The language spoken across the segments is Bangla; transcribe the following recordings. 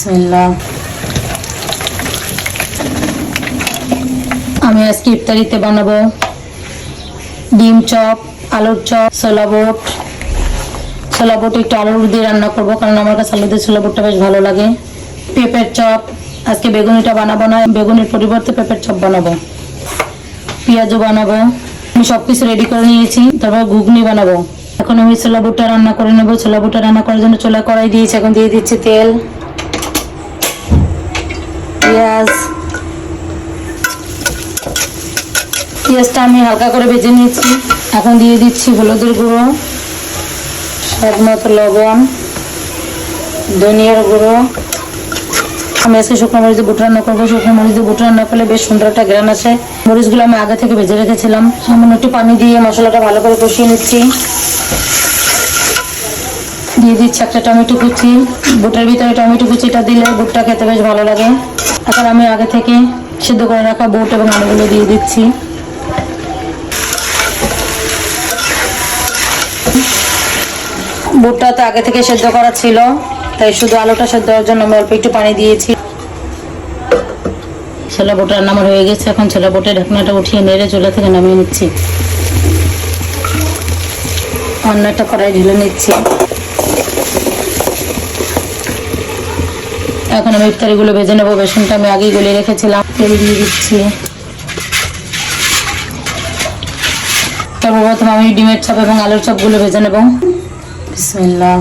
বিসমিল্লাহ। আমি আজকে ইফতারিতে বানাবো ডিম চপ, আলুর চপ, ছোলা বুট। ছোলা বুট একটু আলুর দিয়ে রান্না করবো, কারণ আমার কাছে আলু দিয়ে ছোলা বুটটা বেশ ভালো লাগে। পেঁপের চপ, আজকে বেগুনিটা বানাবো না, বেগুনির পরিবর্তে পেঁপের চপ বানাবো। পেঁয়াজও বানাবো। আমি সবকিছু রেডি করে নিয়েছি, তারপর ঘুগনি বানাবো। এখন আমি ছোলা বুটটা রান্না করে নেবো। ছোলা বুটটা রান্না করার জন্য চুলা কড়াই দিয়েছি, এখন দিয়ে দিচ্ছি তেল, পেঁয়াজটা আমি হালকা করে ভেজে নিয়েছি। এখন দিয়ে দিচ্ছি হলুদের গুঁড়ো, স্বাদ মতো লবণ, ধনিয়ার গুঁড়ো। আমি আজকে শুকনো মরিচ দিয়ে বুট রান্না করবো। শুকনো মরিচ দিয়ে বুট রান্না করলে বেশ সুন্দর একটা ঘ্রাণ আসে। মরিচগুলো আমি আগে থেকে ভেজে রেখেছিলাম। সামান্য একটু পানি দিয়ে মশলাটা ভালো করে কষিয়ে নিচ্ছি। দিয়ে দিচ্ছি একটা টমেটো কুচি। বুটের ভিতরে টমেটো কুচিটা দিলে বুটটা খেতে বেশ ভালো লাগে। এখন আমি আগে থেকে সিদ্ধ করে রাখা বুট এবং আলুগুলো দিয়ে দিচ্ছি। বুটটা তো আগে থেকে সেদ্ধ করা ছিল, তাই শুধু আলুটা সেদ্ধ হওয়ার জন্য আমি অল্প একটু পানি দিয়েছি। ছোলা বুট রান্না আমার হয়ে গেছে। এখন ছোলা বুটের ঢাকনাটা উঠিয়ে নেড়ে চুলা থেকে নামিয়ে নিচ্ছি। অন্য একটা কড়াই ঢেলে নিচ্ছি। এখন আমি ইফতারিগুলো ভেজে নেবো। বেসনটা আমি আগেই গলিয়ে রেখেছিলাম। তেল দিয়ে দিচ্ছি। তারপর প্রথমে আমি ডিমের চপ এবং আলুর চপগুলো ভেজে নেব। বিসমিল্লাহ।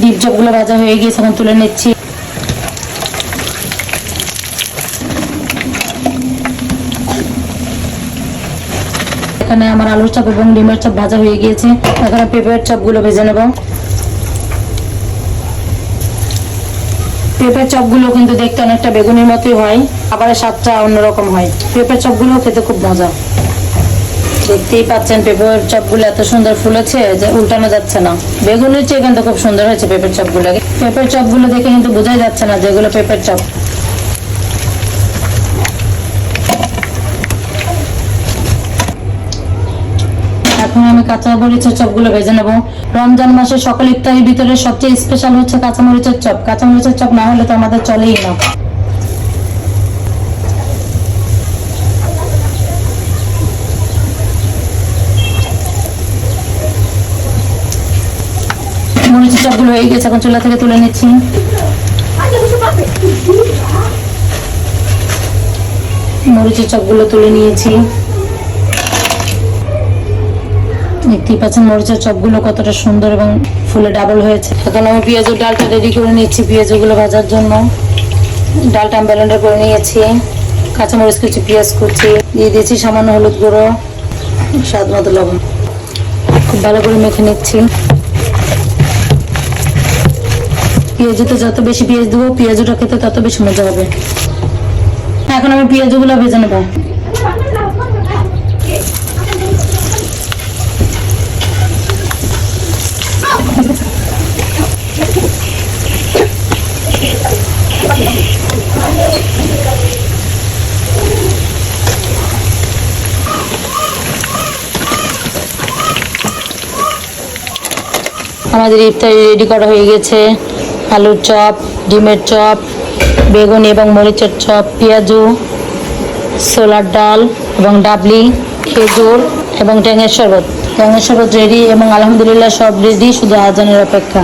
ডিম চপগুলো ভাজা হয়ে গিয়েছে, এখন তুলে নিচ্ছি। এখানে আমার আলুর চপ এবং ডিমের চপ ভাজা হয়ে গিয়েছে। এখন পেঁপের চপগুলো ভেজে নেব। পেঁপের চপগুলো কিন্তু দেখতে অনেকটা বেগুনির মতোই হয়, আবার স্বাদটা অন্যরকম হয়। পেঁপের চপগুলো খেতে খুব মজা। দেখতেই পাচ্ছেন পেঁপের চপগুলো এত সুন্দর ফুলেছে যে উল্টানো যাচ্ছে না। বেগুনের চেয়ে কিন্তু খুব সুন্দর হয়েছে পেঁপের চপগুলো। পেঁপের চপগুলো দেখে কিন্তু বোঝাই যাচ্ছে না যেগুলো পেঁপের চপ। এখন আমি কাঁচা মরিচের চপগুলো ভেজে নেবো। রমজান মাসে সকাল ইফতারির ভিতরে সবচেয়ে স্পেশাল হচ্ছে কাঁচা মরিচের চপ। কাঁচা মরিচের চপ না হলে তো আমাদের চলেই না। মরিচের চপগুলো হয়ে গেছে, এখন চুলা থেকে তুলে নিচ্ছি। মরিচের চপগুলো তুলে নিয়েছি। দেখতেই পাচ্ছেন মরিচের চপগুলো কতটা সুন্দর এবং ফুলে ডাবল হয়েছে। এখন আমি পেঁয়াজের ডালটা রেডি করে নিচ্ছি পেঁয়াজগুলো ভাজার জন্য। ডালটা আমি ব্লেন্ডার করে নিয়েছি। কাঁচামরিচ কুচি, পেঁয়াজ কুচি দিয়ে দিয়েছি, সামান্য হলুদ গুঁড়ো, স্বাদ মতো লবণ। খুব ভালো করে মেখে নিচ্ছি। পেঁয়াজতে যত বেশি পেঁয়াজ দেবো পেঁয়াজটা খেতে তত বেশি মজা হবে। এখন আমি পেঁয়াজগুলো ভেজে নেবো। আমাদের ইফতারি রেডি করা হয়ে গেছে। আলুর চপ, ডিমের চপ, বেগুন এবং মরিচের চপ, পেঁয়াজু, ছোলার ডাল এবং ডাবলি, খেজুর এবং ট্যাঙের শরবত। ট্যাঙের শরবত রেডি এবং আলহামদুলিল্লাহ সব রেডি, শুধু আজানের অপেক্ষা।